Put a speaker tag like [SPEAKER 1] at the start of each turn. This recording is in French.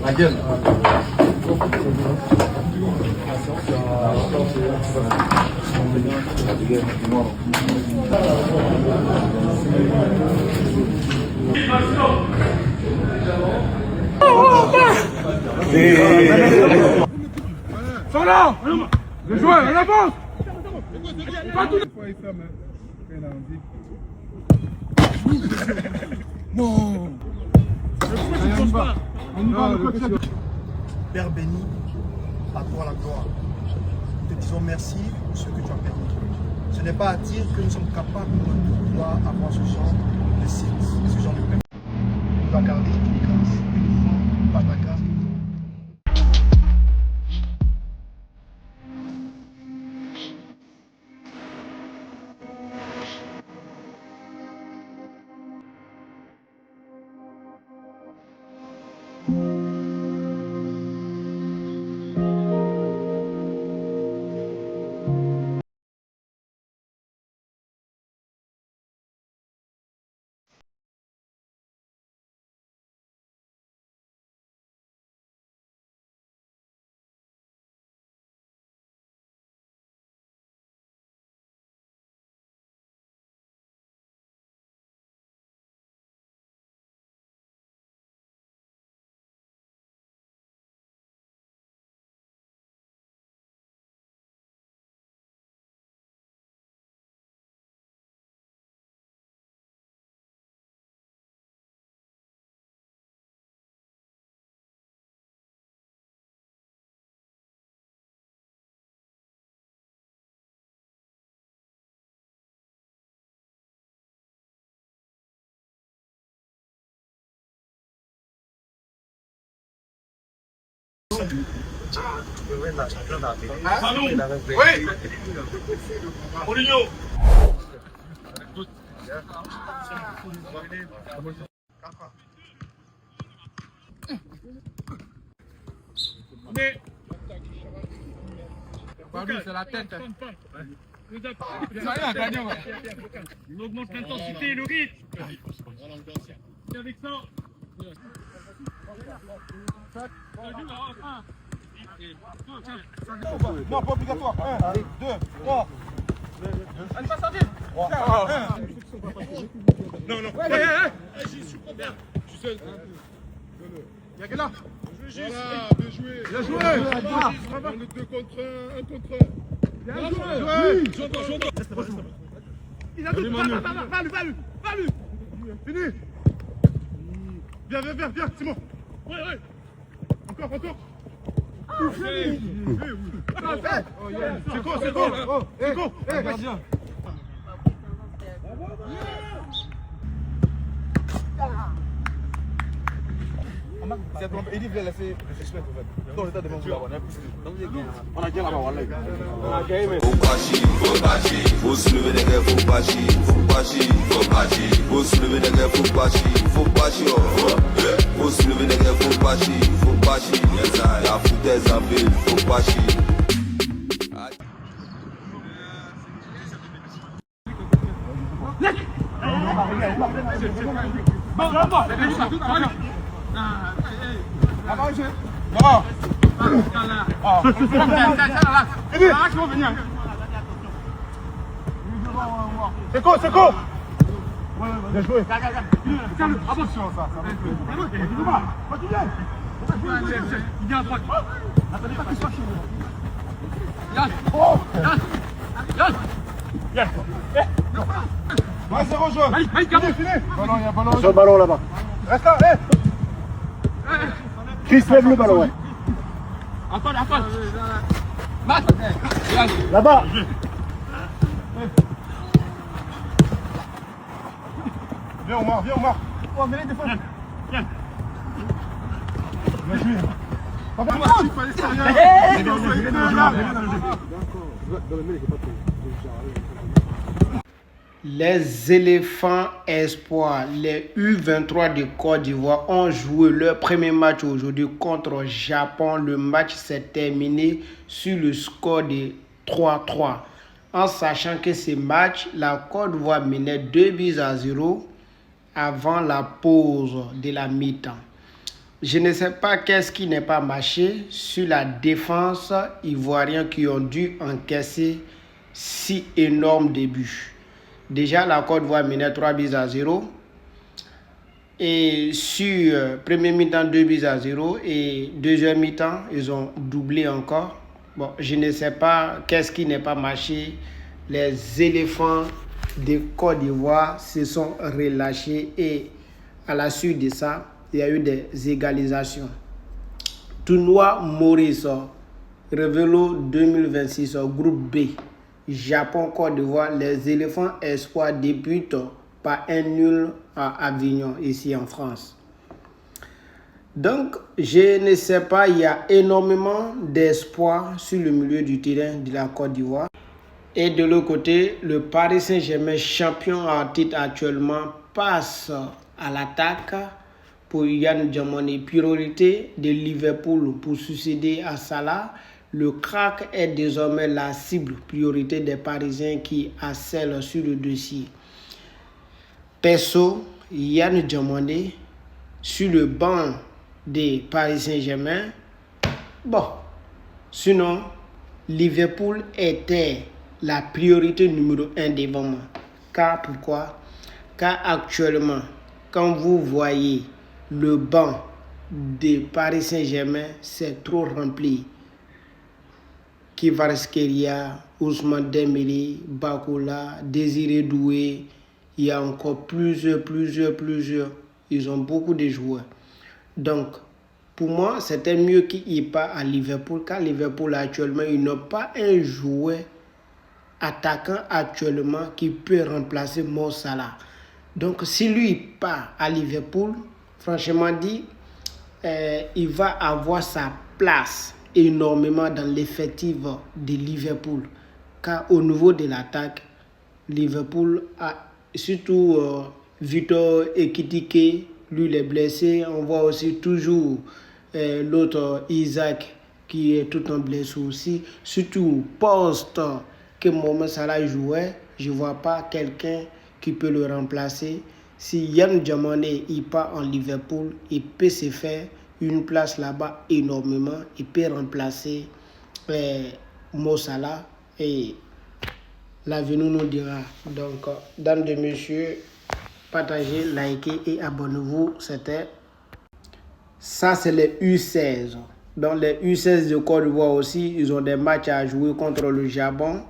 [SPEAKER 1] La gueule.
[SPEAKER 2] Sont là. Le joueur, en avance. Non.
[SPEAKER 3] Père béni, à toi la gloire. Nous te disons merci pour ce que tu as permis. Ce n'est pas à dire que nous sommes capables de pouvoir avoir ce genre de site, ce genre de peuple. Tu dois garder toute grâce, par ta grâce.
[SPEAKER 2] Oui. Mourinho. C'est la tête. On augmente l'intensité et le rythme. Avec ça.
[SPEAKER 3] Non, pas obligatoire. 1, 2, 3. Allez, pas sortir.
[SPEAKER 2] Non, non. J'y suis pas bien. Je suis seul.
[SPEAKER 3] Il y a quel là?
[SPEAKER 2] Voilà, bien joué.
[SPEAKER 3] Bien joué.
[SPEAKER 2] On est 2 contre 1, 1 contre 1. Bien joué. J'entends.
[SPEAKER 3] Il a tout. Va-lui. Fini. Viens, Simon.
[SPEAKER 2] Ouais.
[SPEAKER 3] Encore. C'est go. Gardien. Il veut laisser réfléchir en fait. Dans l'état de mon on a gagné là-bas, on a gagné.
[SPEAKER 4] Faut se lever les gars, faut pas chier. Faut se lever les gars, faut pas chier. Faut se lever les gars, faut pas chier. La foutaise en ville, faut pas chier.
[SPEAKER 3] C'est go. Bien joué. Attention ça va. Continue.
[SPEAKER 2] Il vient à droite.
[SPEAKER 3] N'attendez pas qu'il soit chez vous.
[SPEAKER 2] Yann.
[SPEAKER 3] Ouais, 0 jaune.
[SPEAKER 2] Allez, Gabon.
[SPEAKER 3] Fini. Ballon, il y a ballon. Sur le ballon là-bas. Reste là, Chris, lève le ballon, ouais.
[SPEAKER 2] Antoine. Matt.
[SPEAKER 3] Là-bas. Viens Omar. Oh, mais des fois.
[SPEAKER 2] Viens.
[SPEAKER 3] Bien joué.
[SPEAKER 5] Les éléphants espoirs, les U23 de Côte d'Ivoire ont joué leur premier match aujourd'hui contre Japon. Le match s'est terminé sur le score de 3-3. En sachant que ce match, la Côte d'Ivoire menait 2-0. avant la pause de la mi-temps. Je ne sais pas qu'est-ce qui n'est pas marché sur la défense ivoirienne qui ont dû encaisser 6 énormes débuts. Déjà, la Côte d'Ivoire menait 3-0. Et sur premier mi-temps, 2-0. Et deuxième mi-temps, ils ont doublé encore. Bon, je ne sais pas qu'est-ce qui n'est pas marché. Les éléphants de Côte d'Ivoire se sont relâchés et à la suite de ça, il y a eu des égalisations. Tournoi Maurice, Révélo 2026, groupe B, Japon-Côte d'Ivoire, les éléphants espoirs débutent par un nul à Avignon, ici en France. Donc, je ne sais pas, il y a énormément d'espoir sur le milieu du terrain de la Côte d'Ivoire. Et de l'autre côté, le Paris Saint-Germain, champion en titre actuellement, passe à l'attaque pour Yann Diamoni. Priorité de Liverpool pour succéder à Salah. Le crack est désormais la cible priorité des Parisiens qui harcèlent sur le dossier. Perso, Yann Diamoni sur le banc des Paris Saint-Germain. Bon, sinon, Liverpool était la priorité numéro 1 devant moi. Car pourquoi? Car actuellement, quand vous voyez le banc de Paris Saint-Germain, c'est trop rempli. Kvaratskhelia, Ousmane Dembélé, Bakola, Désiré Doué, il y a encore plusieurs. Ils ont beaucoup de joueurs. Donc, pour moi, c'était mieux qu'il parte à Liverpool, car Liverpool actuellement, ils n'ont pas un joueur attaquant actuellement qui peut remplacer Mo Salah. Donc, si lui part à Liverpool, franchement dit, il va avoir sa place énormément dans l'effectif de Liverpool. Car au niveau de l'attaque, Liverpool a surtout Victor Ekitike, lui il est blessé. On voit aussi toujours l'autre Isaac qui est tout en blessure aussi. Surtout poste que Mohamed Salah jouait, je ne vois pas quelqu'un qui peut le remplacer. Si Yann Diamandé il part en Liverpool, il peut se faire une place là-bas énormément. Il peut remplacer Mo Salah et l'avenir nous dira. Donc, dames et messieurs, partagez, likez et abonnez-vous. Ça, c'est les U16. Dans les U16 de Côte d'Ivoire aussi, ils ont des matchs à jouer contre le Japon.